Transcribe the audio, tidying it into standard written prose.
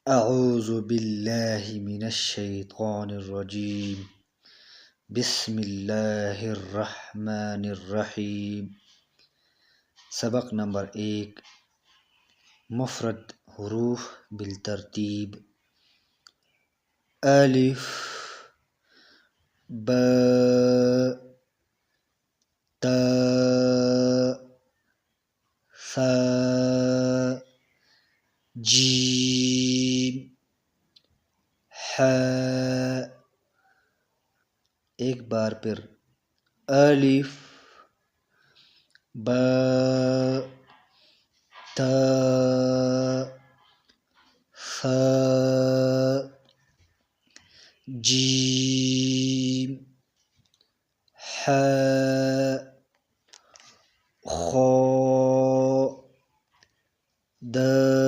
اعوذ باللہ من الشیطان الرجیم بسم اللہ الرحمن الرحیم۔ سبق نمبر 1، مفرد حروف بالترتیب۔ الف، با، تا، ثا، جیم، ح۔ ایک بار پھر الف، با، تا، ثا، جیم، ح، خا، دال۔